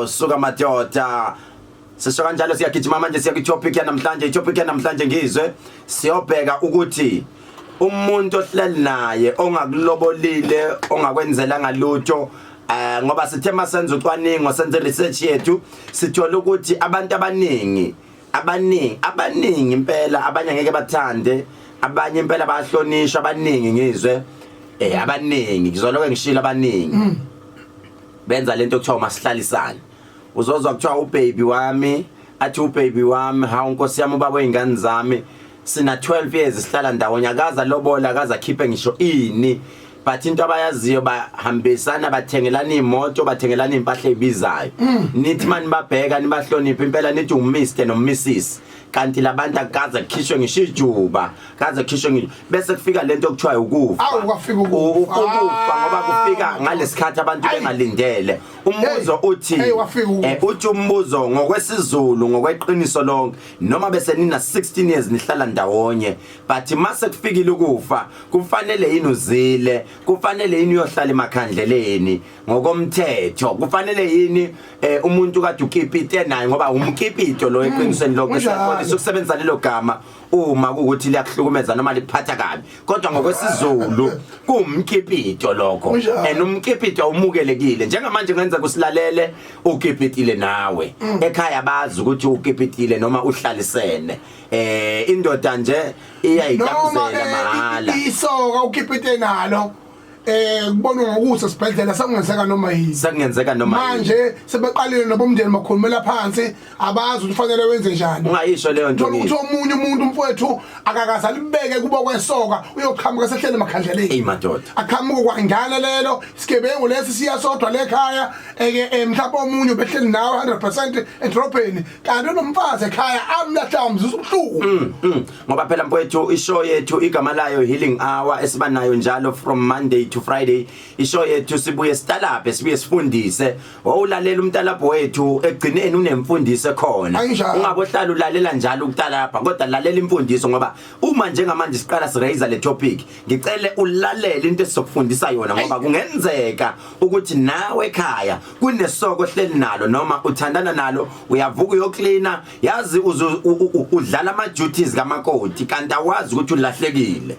Suka madoda sisho kanjalo siyagijima manje siya ku-topic yanamhlanje. I-topic yanamhlanje ngizwe siyobheka ukuthi umuntu ohleli naye ongakulobolile ongakwenzela ngalutho ngoba sithe masenza ucwaningo senze research yethu sithola ukuthi abantu abaningi impela abanye ngeke bathande abanye impela bayahlonishwa abaningi ngizwe abaningi ngizoloke ngishila abaningi benza lento okuthiwa masihlalisane. Uzozwa kuthiwa ubaby wami athi ubaby wami hawu nkosi yami ubaba wengane zami sina 12 years sihlala ndawonye akaza lobola akaza khiphe ngisho ini but into abayaziyo bahambisana bathengelana imoto bathengelana impahla ebizayo nithi mani babheka nibahlonipha impela nithi uMr noMrs kanti labantu akaza khishwe ngisho ijuba kaza khishwe bese kufika lento okuthiwa ukufa awukafika ukufa ngoba kufika ngalesikhathi abantu bengalindele umbuzo uthi uthi umbuzo ngokwesizulu ngokweqiniso lonke noma bese nina 16 years nihlala ndawonye but mase kufikile ukufa kufanele yini uzile kufanele yini uyohlala emakhandleleni ngokomthetho kufanele yini umuntu kade ukipite naye ngoba umkipito lo eqinisweni lonke ukusebenzisa lelo gama uma ukuthi liyakuhlukumeza noma liphatha kabi kodwa ngokwesizulu kumkipito lokho umkipito umukelekile njengamanje ngenza kusilalele ukipitile nawe ekhaya bazi ukuthi ukipitile noma uhlalisene indoda nje iyayidabuzela mahala isoka ukipite nalo kubonwa ngokuthi sibhedlela sakungenzeka noma yini sakungenzeka noma yini manje sebeqalile nabomndeni bakhulumela phansi abazi ukuthi kufanele wenze njani ungayisho leyo nto ukuthi omunye umuntu mfowethu akakaza libeke kubo kwesoka uyoqhamuka sehlele emakhandleleni madoda aqhamuka kwangana lelo sigebengu lesi siyasodwa lekhaya mhlawumbe omunye behleli nawe 100% edropeni kanti nomfazi ekhaya amlahla umzuzu ubuhlungu ngoba phela mfowethu ishow yethu igama layo Healing Hour esibanayo njalo from Monday to Friday ishow yethu sibuye sitalaphe sibuye sifundise wawulalela umtalapho wethu egcineni unemfundiso khona ungabohlala ulalela njalo ukutalapha kodwa lalela imfundiso ngoba uma njengamanje siqala siraise le topic ngicele ulalele into esizokufundisa yona ngoba kungenzeka ukuthi nawe ekhaya kunesoko ohleli nalo noma uthandana nalo uyavuka uyocleaner yazi udlala ama duties kamakoti kanti awazi ukuthi ulahlekile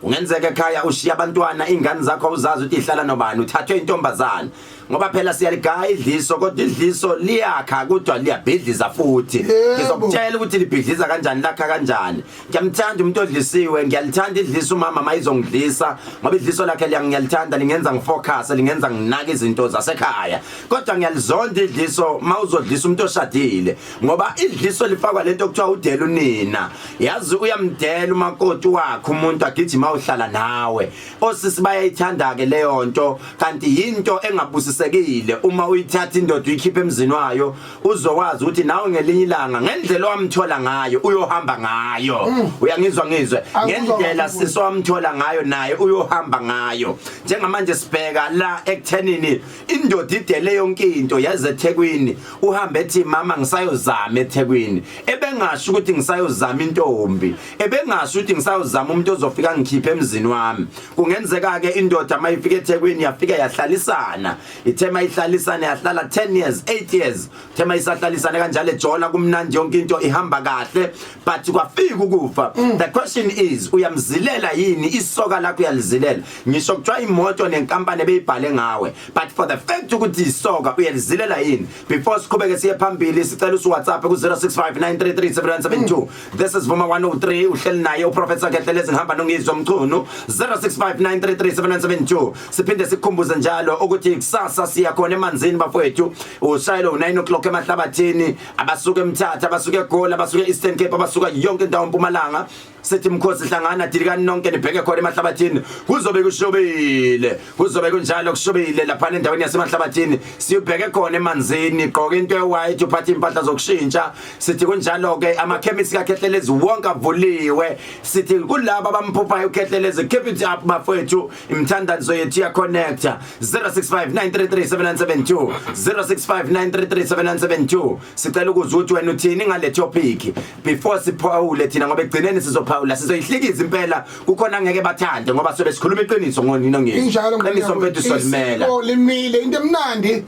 ungenzeka ekhaya ushiya abantwana ingane zakho uzazi ukuthi ihlala nobani uthathwe intombazana ngoba phela siyaligaya idliso kodwa idliso liyakha kodwa liyabhidliza futhi ngizokutshela ukuthi libhidliza kanjani lakha kanjani ngiyamthanda umuntu odlisiwe ngiyalithanda idliso umama mayizongidlisa ngoba idliso lakhe ngiyalithanda lingenza ngifocus lingenza nginaka izinto zasekhaya kodwa ngiyalizonda idliso mawuzodlisa umuntu oshadile ngoba idliso lifakwa lento okuthiwa udela unina yazi uyamdela umakoti wakhe umuntu agithi mawuhlala nawe osisi bayayithanda ke leyo nto kanti yinto engabusi sekile uma uyithatha indoda uyikhipha emzini wayo uzokwazi ukuthi nawe ngelinye ilanga ngendlela owamthola ngayo uyohamba ngayo uyangizwa ngizwe ngendlela sisowamthola ngayo naye uyohamba ngayo njengamanje sibheka la ekuthenini indoda idele yonke into yaze eThekwini uhambe ethi mama ngisayozama eThekwini ebengasho ukuthi ngisayozama intombi ebengasho ukuthi ngisayozama umuntu ozofika ngikhipha emzini wami kungenzeka ke indoda mayifika eThekwini yafika yahlalisana ithema ihlalisana yahlala 10 years 8 years thema isahlalisana kanjalo ejola kumnandi yonke into ihamba kahle but kwafika ukufa the question is uyamzilela yini isoka lakho uyalizilela ngisho kuthiwa imoto nenkampani ebeyibhale ngawe but for the fact ukuthi isoka uyalizilela yini before siqhubeke siye phambili sicela uWhatsApp ku 0659337972 this is Vuma 103 uhleli naye uProfessor Kethelezi ngihamba nongizwa umchunu 0659337972 siphinde sikhumbuze njalo ukuthi kusasa siya khona emanzini bafowethu ushayelo 9 o'clock emahlabathini abasuka eMthatha abasuka eGoli abasuka eEastern Cape abasuka yonke indawo eMpumalanga sithi mkhosi hlangana dirikani nonke nibheke khona emahlabathini kuzobe kushobile kuzobe kunjalo kushobile lapha endaweni yasemahlabathini siyubheke khona emanzini gqoka into ewhite uphatha impahla zokushintsha sithi kunjalo ke amakhemisi kaKhethelezi wonke avuliwe sithi kulabo abamphuphayo uKhethelezi keep it up bafowethu imthandazo yethu ya connector 0659337972 0659337972 sicela ukuzwa ukuthi wena uthini ngale topic before siphawule thina ngoba egcineni sizophawula sizoyihlikiza impela kukhona ngeke bathande ngoba sobe sikhuluma iqiniso ngonina ngeke injalo qiniso mfethu solimela limile into emnandi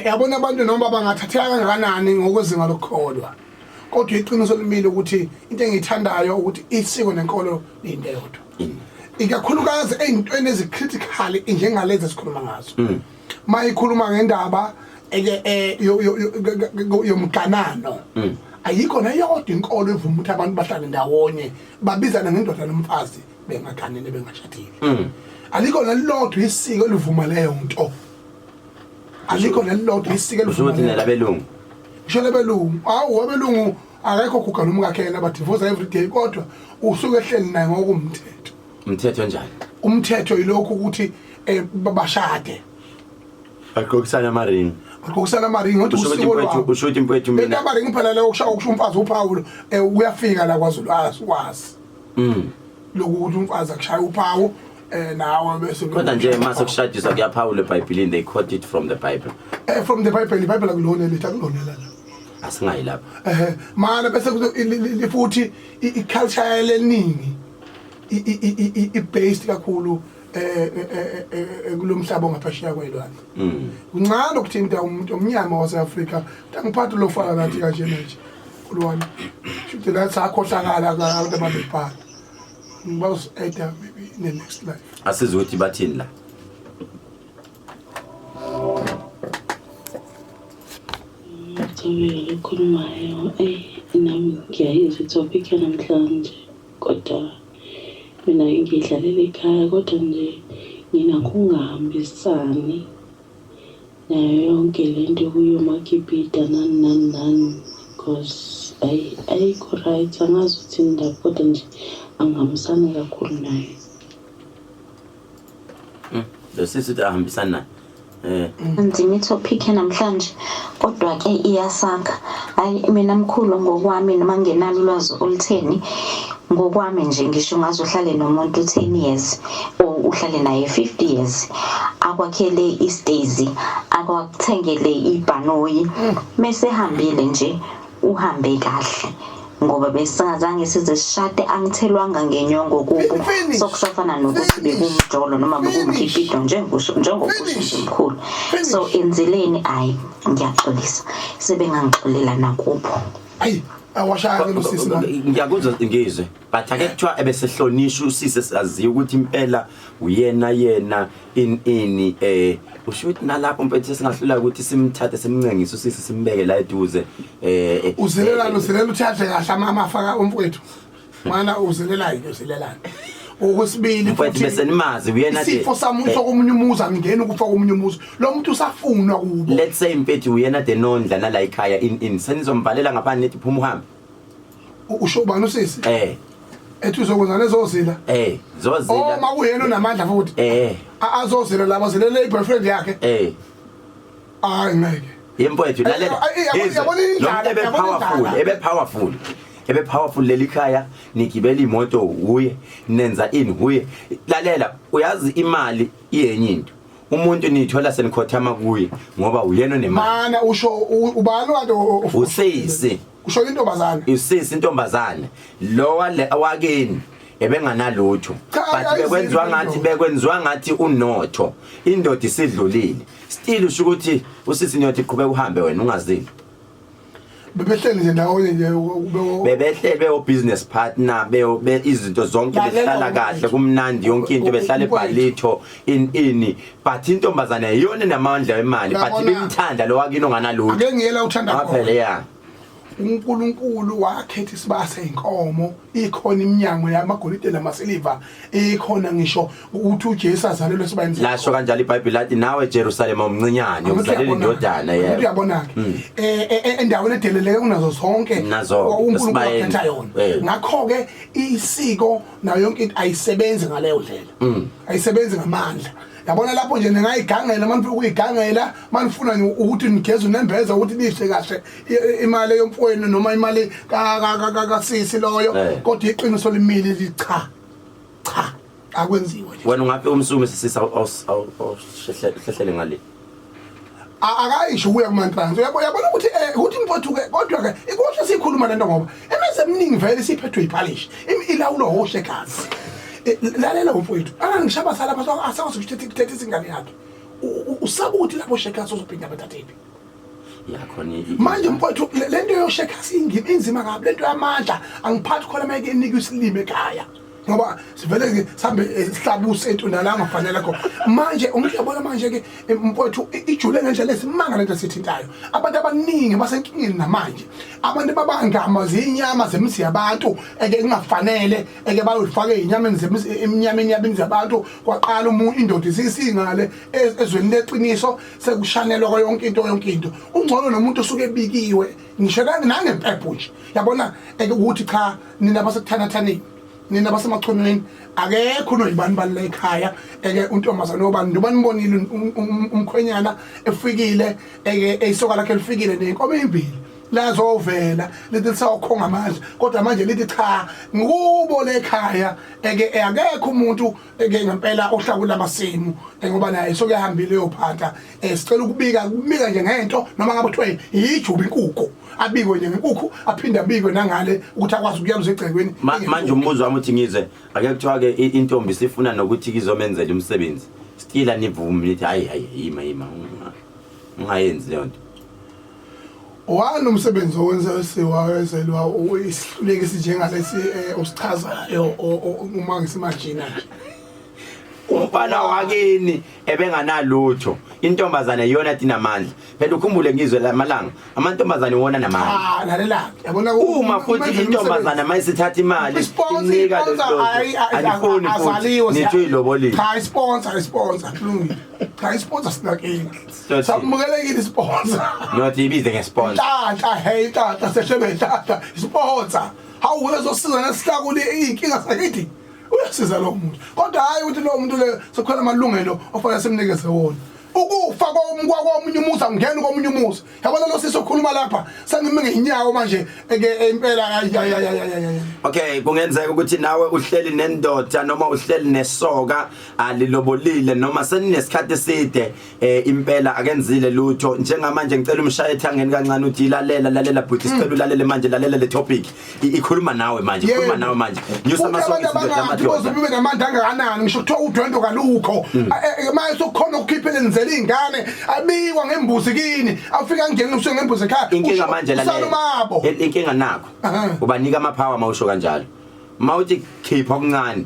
yabona abantu noma bangathatheka kangakanani ngokwezinga lokukholwa kodwa iqiniso limile ukuthi into engiyithandayo ukuthi isiko nenkolo into eyodwa ikakhulukazi eyintweni ezicritical njengalezi esikhuluma ngazo mayikhuluma ngendaba yomganano ayikho nayodwa inkolo evuma ukuthi abantu bahlale ndawonye babizana ngendoda nomfazi bengaganene bengashadile alikho nalilodwa isiko elivuma leyo nto alikho nalilodwa isiko elivuma ukuthi nelabelungu shole belungu abelungu akekho kugana umkakhena ba divorce every day kodwa usuke ehleli naye ngokumthetho umthetho njani umthetho yilokho ukuthi bashade akokusana amaring ngokusana amaring ngoba usiko lwabo ushuthi impethu mina amaring phela leyo kushaya ukusho umfazi uPaul uyafika la kwaZulu akwazi lokuthi umfazi akushaya uPaul nawe bese kodwa nje mase kushadiswa kuyaPaul eBhayibhelini they quote it from the Bible from the Bible iBible akulona lithi akulona asingayi lapha mana bese futhi iculture leningi i-based kakhulu kulomhlaba ongaphasheya kwelwandle uncane ukuthinta umuntu omnyama waseAfrika angiphathe lo faka nathi kanje nje kulwana futhi la sakhohlakala abantu ababephala ngibawus either maybe in the next life asizuthi bathini la Tawela khulumayo nami ngiyayizwa itopic namhlanje kodwa mina ngidlalela ekhaya kodwa nje nginakungahambisani nayo yonke lento kuyomakipita nani because ayikho right angazi ukuthi indaba kodwa nje angihambisani kakhulu naye losisi ahambisana nzima itopic namhlanje kodwa ke iyasanga hayi mina mkhulu ngokwami noma ngenalo ulwazi olutheni ngokwami nje ngisho ngaze uhlale nomuntu 10 years uhlale naye 50 years akwakhele istays akwakuthengele ibhanoyi mase hambile nje uhambe kahle ngoba besingazange size sishade angithelwanga ngenyongo kubo sokusafana nokuthi bekumjolo noma bekumkhiphido njengokusho mkhulu so enzeleni ayi ngiyaxolisa sebengangixolela nakubo ayi awashaya ke nosisi la ngiyakuzwa ngizwe but ake kuthiwa ebesehlonishwa usisi saziyo ukuthi impela uyena ini ushuthi nalapho mfethu singahlula ukuthi simthathe simncengise usisi simbeke la eduze uzelela uthathe kahle amafaka umfowethu mana uzelelana okwesibili futhi bese nimazi uyena the sifo samuntu komunye umuzi angena ukufa komunye umuzi lo muntu usafunwa kubo let's say mfethu uyena the nondla nala ekhaya in senizomvalela ngaphandle nethi phuma uhambe usho bani usisi ethi uzokwenza lezozila zozila makuyena onamandla futhi azozila laba zelele iboyfriend yakhe hayi ngeke yemfowethu lalela ebe powerful leli khaya nigibela imoto uye nenza ini uye lalela uyazi imali iyenye into umuntu nithola senikhothama kuye ngoba uyena onemali mana usho ubani kanti usisi usho intombazana usisi intombazana lo wale awakeni ebenganalutho but bekwenziwa ngathi unotho indoda isidlulile still usho ukuthi usisi niyothi qhubeka uhambe wena ungazini bebehleli nje ndawonye nje bebehleli beyo business partner be izinto zonke behlala kahle kumnandi yonke into behlala eBhalitho ini but intombazana iyona namandla emali but bimthanda lo wakini onganalutho ake ngiyela uthanda kwaphela ya uNkulunkulu wakhetha isibase inkomo ikhona iminyango yamagolide namasiliva ikhona ngisho ukuthi uJesu azalelwe sibayeni lasho kanjalo iBhayibheli lathi nawe Jerusalem umncinyane uzalela indodana yebo uyabona ke endaweni edeleleke kunazo zonke uNkulunkulu wakhetha yona ngakho ke isiko nayo yonke into ayisebenzi ngaleyo ndlela ayisebenzi ngamandla yabona lapho nje ningayigangela manifuna ukuyigangela manifuna ukuthi nigeze unembeza ukuthi lihle kahle imali yomfowenu noma imali kasisi loyo kodwa iqiniso limile licha akwenziwe nje wena ungapi umsume sisisa awuhlehlele ngale akayisho kuya kumantrans yabona ukuthi mfowethu ke kodwa ke ikuhle sikhuluma lento ngoba emezemningi vele siphethwe iphalish ilawulo hoshekazi lalela umfowethu angishaba sala lapha asakwazi ukuthetha isingane yakhe usabuthi lapho shekasi uzophinda abathathephi yakhona manje mfowethu lento yoshekasi inzima kabi lento yamandla angiphathi khona manje inika isilime ekhaya ngoba sivele sihambe sihlabuse entuna ngafanele kho manje ungiyabona manje ke mfowethu ijule ngendlela lesimanga lento sithintayo abantu abaningi basenkingeni namanje abantu babangama zinyama zemisi yabantu eke ingafanele eke bayofaka inyama eminyameni yabinzi yabantu kwaqala umuntu indoda isisingale ezweni leqiniso sekushanelwa yonke into ungcono nomuntu osuke ebikiwe ngisho nangempepho nje yabona eke ukuthi cha nina basekuthanathaneni nina basemachonweni akekho noyibani balile ekhaya eke untombazana obani ndobanibonile umkhwenyana efikile eke eyisoka lakhe lifikile nenkomo ezimbili lazovela lithi sawukhonga amandla kodwa manje lithi cha ngikubo lekhaya eke akekho umuntu eke ngempela ohlakula amasimu ngoba naye sokuyahambile yophatha sicela ukubika nje ngento noma ngabe kuthiwe yijuba inkukhu abikwe nje ngenkukhu aphinda abikwe nangale ukuthi akwazi ukuyaluza egcekweni manje umbuzo wami uthi ngizwe ake kuthiwa ke intombi sifuna nokuthi kizomenzela umsebenzi stila nivume nithi hayi yima ungayenzi leyo nto wani umsebenzi owenza siwawenzelwa uyihluleke sinjengalesi usichazayo uma ngisimajina umfana wakini ebenganalutho intombazana iyona tinamandla phela ukhumbule ngizwe lamalanga amantombazana wona namandla lalela yabona uma futhi intombazana mayisithatha imali inika lo alifoni futhi nithi ilobolile cha sponsor kulungile cha sponsor sinakini samukelekile sponsor nothi ibize ngesponsor tata seshebe tata sponsor hawu uzosiza nesihlakule inkinga sakithi uyasiza lo muntu kodwa hayi ukuthi lo muntu le sokhona amalungelo ofanele simnikeze wona ukufa komunye umuzi angena komunye umuzi yabona lo sisokhuluma lapha sangime ngenyawo manje eke impela okay kungenzeka ukuthi nawe uhleli nendoda noma uhleli nesoka alilobolile noma seninesikhathi eside impela akenzile lutho njengamanje ngicela umshaye ethangeni kancane uthi lalela but sicela ulalele manje lalela le topic ikhuluma nawe manje nyusa amasonke ibe namandla angakanani ngisho kuthiwa udwendo kalukho manje sokhona ukukhiphela ingane abikwa ngembuzi kini afika ngene uswe ngembuzi ekhaya inkinga manje lalela inkinga nakho ubanika amapower mawusho kanjalo mawuthi khipha okuncane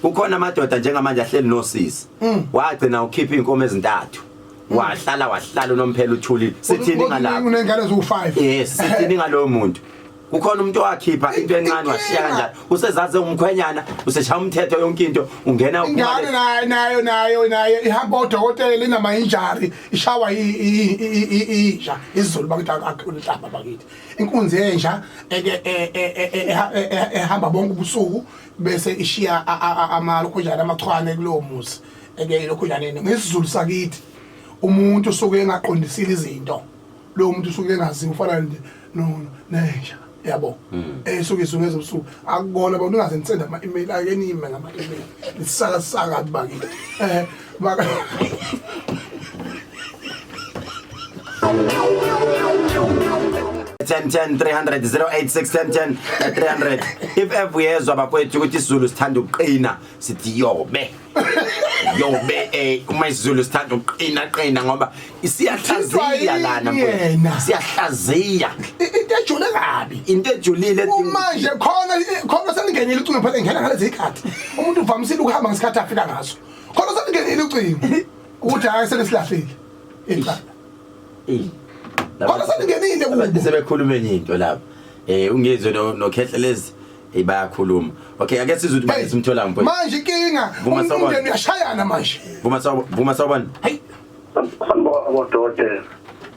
kukhona amadoda njengamanje ahleli nosisi wagcina ukhipha inkomo ezintathu wahlala unomphela uthuli sithini ngalapho unengane ezu5 yes sithini ngalowo muntu kukhona umuntu wakhipha into encane washiya kanjalo usezaze umkhwenyana useshaya umthetho yonke into ungena ingane nayo ihamba odokotela inama injury ishawa isha izulu bakithi akuhlaba bakithi inkunzi entsha ehamba bonke ubusuku bese ishiya amalokujana amachwane kulowo muzi eke lokujaneni ngesizulu sakithi umuntu usuke engaqondisile izinto lo muntu usuke engazi ufana nenja yabo esuke izungeza ubusuku akubona abantu ungaze nitsenda ama-email akenime ngama-email nisaka bakithi baka 10 300 086 10 300 if ever yezwa bafowethu ukuthi isiZulu sithanda ukuqina sithi yobe uma isiZulu sithanda ukuqina ngoba isiyahlaziya lana siyahlaziya into ejule kabi into ejulile manje khona seningenile ucingo phela ngena ngalezi ikhathi umuntu uvamisile ukuhamba ngesikhathi afika ngaso khona seningenile ucingo ukuthi hayi selesilahlile iqala kodwa seningenile kuba sebekhuluma enye into lapha ungezwe noKhehlelezi bayakhuluma okay ake sizuthi manje simthola mpho manje inkinga umuntu uyashayana manje vuma sawubona hayi sanibona dokotela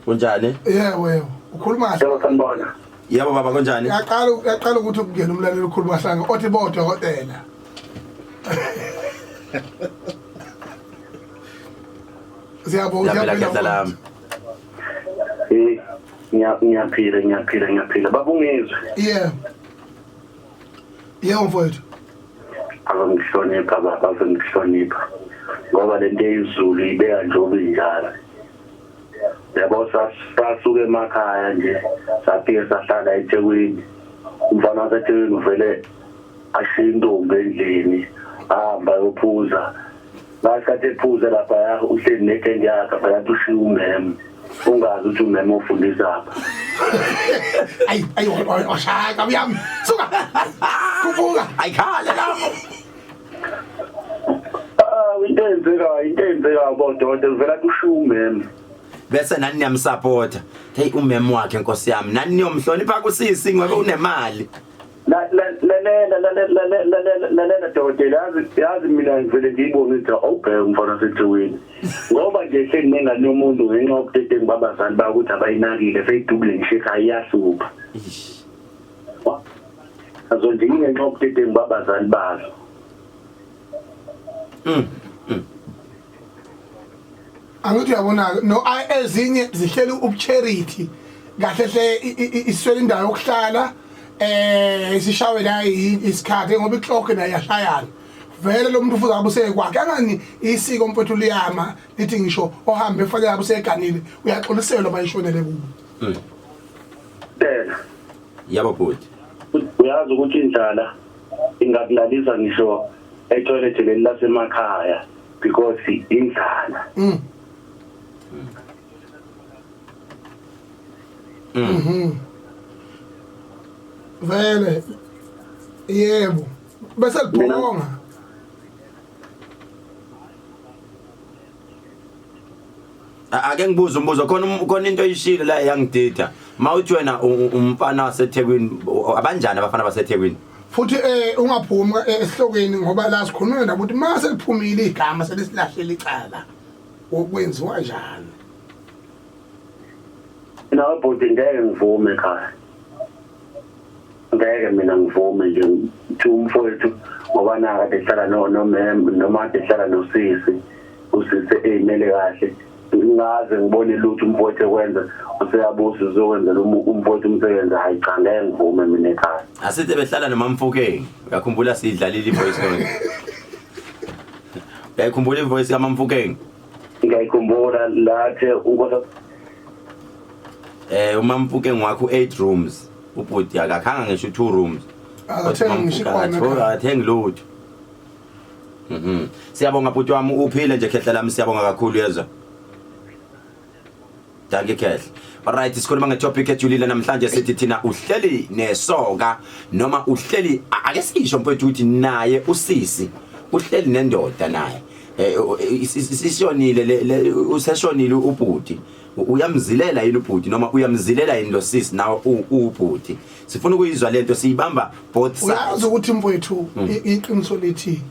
kunjani wewe ukhuluma kahle sanibona yebo baba kunjani yaqala ukuthi ukungena umlaleli ukhuluma kahle othi bo dokotela siyabonga ngiyaphila babungizwe yebo mfowethu azongihlonipha baba azongihlonipha ngoba lento eyizulu ibeka nje obinjalo yabo sasuke emakhaya nje saphiwe sahlala eThekwini umfana waseThekwini uvele ashiya intombi endlini ahamba yophuza ngasikhathi ephuza lapha uhleli netende yakhe phakathi ushiya umem ungazi ukuthi umem ufundisa apha ayi oshaka uyami suka kuvuka ayikhala lapho into enzeka bodwa vela kushiya umem bese nani niyamsupporta hey umem wakhe inkosi yami nani niyomhlonipha kusisi ngoba unemali lalela dokotela yazi mina ngivele ngiyibone ukuthi awubheke umfana waseThekwini ngoba nje seningane nomuntu ngenxa yokudedenga babazali ba ukuthi abayinakile seyidubule ngisho ayasupha azonje ngenxa yokudedenga babazali bazo angithi uyabona no ezinye zihleli ubcharity kahle hle iswele indawo yokuhlala isishawe la isikhathi ngoba iclock nayo yashayana vele lo muntu ufuza abuse kwakhe angani isiko mfowethu liyama lithi ngisho ohambe efanele abuseganile uyaxoliselwa bayishonele kubo tena yabo bhuti uyazi ukuthi indlala ingakulalisa ngisho etoilet leli lasemakhaya because indlala vele yebo bese libhonga ake ngibuza umbuzo khona into oyishilo la yangidida mawuthi wena umfana waseThekwini abanjani abafana baseThekwini futhi ungaphumi esihlokweni ngoba la sikhuluma nabo ukuthi mase liphumile igama selisilahlele icala okwenziwa kanjani mina wabhodi ngeke ngivume ekhaya ngeke mina ngivume nje ukuthi umfowethu ngoba naka behlala nomem noma behlala nosisi usise emele kahle ngaze ngibone lutho umfowethu ekwenza useyabusa uzokwenza lo umfowethu umsebenzi hayi cha ngeke ngivume mina ekhaya asithi behlala noMamfukeng uyakhumbula sidlalile ivoice note uyakhumbula ivoice kaMamfukeng ngiyayikhumbula lathe unkosa uMamfukeng wakho 8 rooms ubhuti akakhanga ngisho 2 rooms athengi lutho siyabonga bhuti wami uphile nje khehla lami siyabonga kakhulu yezwa Danke Kehle. Alright, sikhuluma ngetopic ejulile namhlanje sithi thina uhleli nesoka noma uhleli ake sisho mfowethu ukuthi naye usisi uhleli nendoda naye. Isishonile useshonile ubhuti. Uyamzilela yini ubhuti noma uyamzilela yini lo sisi nawe ubhuti. Sifuna ukuyizwa lento siyibamba both sides. Uyazi ukuthi mfowethu iqiniso lithi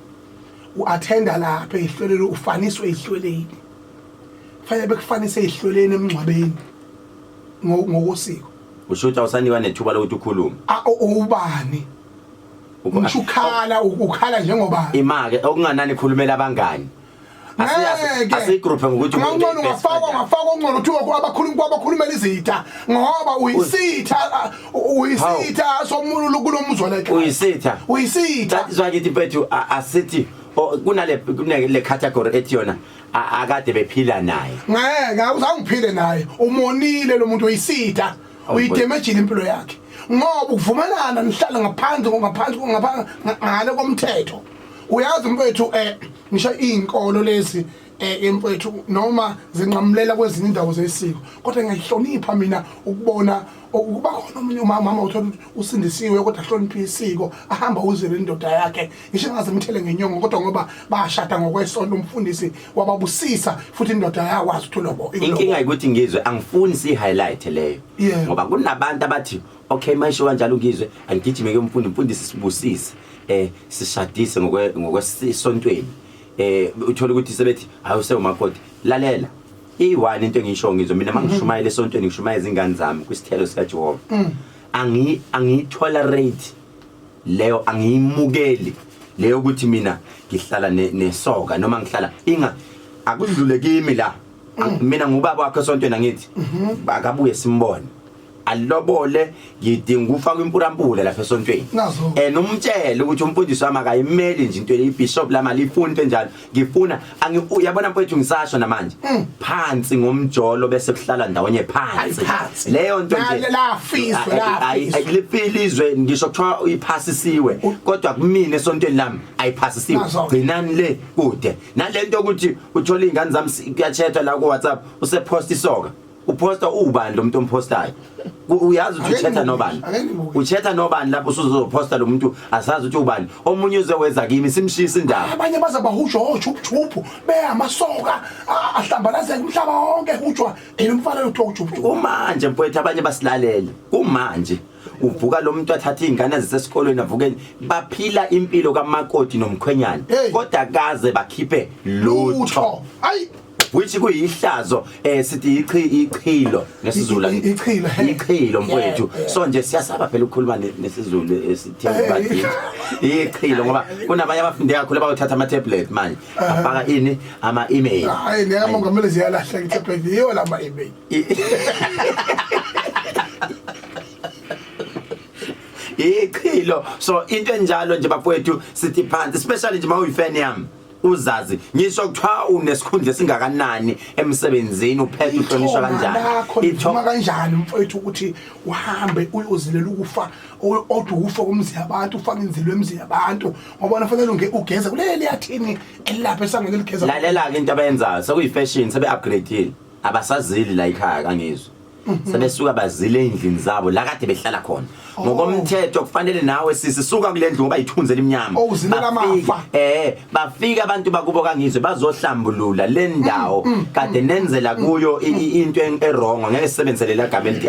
uattenda lapha ehlelelo ufaniswe ehlelweni. Fanele bekufanise ehlelweni emncwabeni ngokosiko. Ushuthi awusaniwa nethuba lokuthi ukhulume. Ubani? Ukhala njengoba imake okunganani khulumela abangani. Asigroup ngokuthi ngibona ungafaka ongcono thuba kwabakhulumela izitha ngoba uyisitha somuntu kulomuzwa la uyisitha izwakithi mfethu asithi kunale category ethi yona akade bephila naye ngeke awuzangiphile naye umonile lo muntu uyisitha uyidemejile impilo yakhe ngoba ukuvumelana nihlala ngaphansi ngale komthetho uyazi mfethu ngisho izinkolo lezi emfethu noma zinqamulela kwezinye indawo zesiko kodwa ngiyahlonipha mina ukubona ukuba khona umunye umama uthola usindisiwe kodwa hlonipha isiko ahamba uzele indoda yakhe ngisho ngaze mthele ngenyongo kodwa ngoba bashada ngokwesonto umfundisi wababusisa futhi indoda yakwazi ukuthola inkinga ukuthi ngizwe angifuni si highlight leyo ngoba kunabantu abathi okay mayisho kanjalo ngizwe angigijime ke umfundisi sibusise sishadise ngokwesontweni uthola ukuthi sebethi awuse umakoti lalela i1 into engisho ngizwe mina mangishumayela esontweni ngishumayela izingane zami kwisithelo sika Jehova angi tolerate leyo angiyimukeli leyo ukuthi mina ngihlala nesoka noma ngihlala akudlule kimi la mina ngubaba wakhe esontweni angithi akabuye simbone alobole ngidinga ufaka impurampula lapha esontweni nomtshela ukuthi umfundisi wami akayimeli nje into leBishop la mali ifunte njalo ngifuna uyabona mfowethu ngisasho namanje phansi ngomjolo bese kuhlala ndawonye phansi leyo nto nje ayilipilizwe ngisho kuthiwa uyiphasisiwe kodwa kumina esontweni lami ayiphasisiwe gcinani le kude nalento ukuthi uthola izingane zami kuyachetha la ku WhatsApp usepost isoka uposta ubani lo muntu ompostayo uyazi ukuthi uchetha nobani uchetha nobani lapho usuzoposta lo muntu asazi ukuthi ubani omunye uzeweza kimi simshisa indaba abanye bazaba hujwa beyamasoka ahlambalazeka umhlaba wonke hujwa umfana lo hujwa manje mfowethu abanye basilalele kumanje uvuka lo muntu athatha izingane ezisesikolweni avukeni baphila impilo kamakoti nomkhwenyana kodwa kaze bakhiphe lutho hayi which kuyihlazo sithi ichilo nesiZulu ichilo mfowethu so nje siyasaba phela ukukhuluma nesizulu esithini bathi ichilo ngoba kunabanye abafunde kakhulu bayothatha ama tablet manje afaka ini ama email hayi ngiyamongameli ziyalahla itablet yiyo lama email ichilo so into enjalo nje bafowethu sithi phansi especially nje mawuyifan yami uzazi ngisho kuthiwa unesikhundla singakanani emsebenzini uphethe uhlonishwa kanjani ithoma kanjani mfowethu ukuthi uhambe uyozilela ukufa odufa kumzi yabantu ufaka inzilo emzi yabantu ngoba nafanele ugeza kuleli yathini elapha esangene ligeza lalela ke into abayenzayo sekuyifashion sebe upgrade abasazili la ekhaya kangizwe sebesuka bazile endlini zabo la kade behlala khona ngokomthetho kufanele nawe sisuka kule ndlu ngoba ithunzela iminyama bafika abantu bakubo kangizwe bazohlambulula le ndawo kade nenzela kuyo into errong ngeke sisebenzele la gama elithi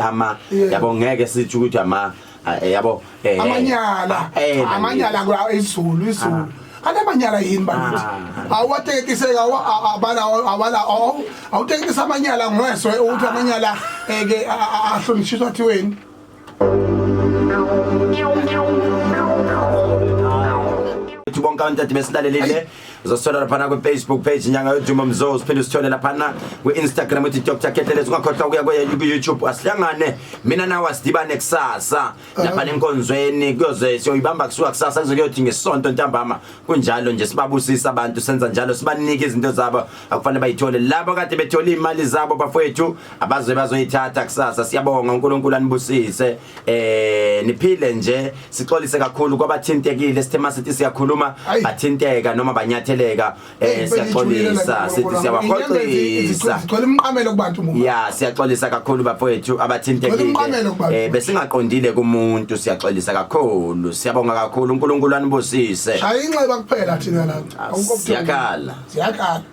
yabo ngeke sithi ukuthi yabo amanyala kwa izulu kana manyala yini bakithi awatekiseka abala awutekisa amanyala ngweswe ukuthi amanyala ke ahlonishwa thiweni bonke abantu besilalelile uzosithola lapha ku Facebook page inyanga yoDuma Mzozo phela usithole lapha ku Instagram uthi Dr Kethelezi ungakhohlwa ukuya ku YouTube asihlangane mina nawe sidibane kusasa lapha lenkonzweni kuyoze siyoyibamba kusuka kusasa kuzokuyothi ngesonto ntambama kunjalo nje sibabusisa abantu senza njalo sibanike izinto zabo akufanele bayithole labo kade bethola imali zabo bafowethu bazoyithatha kusasa siyabonga uNkulunkulu anibusise niphile nje sixolise kakhulu kwabathintekile sithema sithi siyakhuluma bathinteka noma banyatheleka siyaxolisa sithi siyabaxolisa sicela umqamelo kubantu umuntu siyaxolisa kakhulu bafowethu abathintekile besingaqondile kumuntu siyaxolisa kakhulu siyabonga kakhulu uNkulunkulu anibusise shaya inxeba kuphela thina la siyakhala siyakhala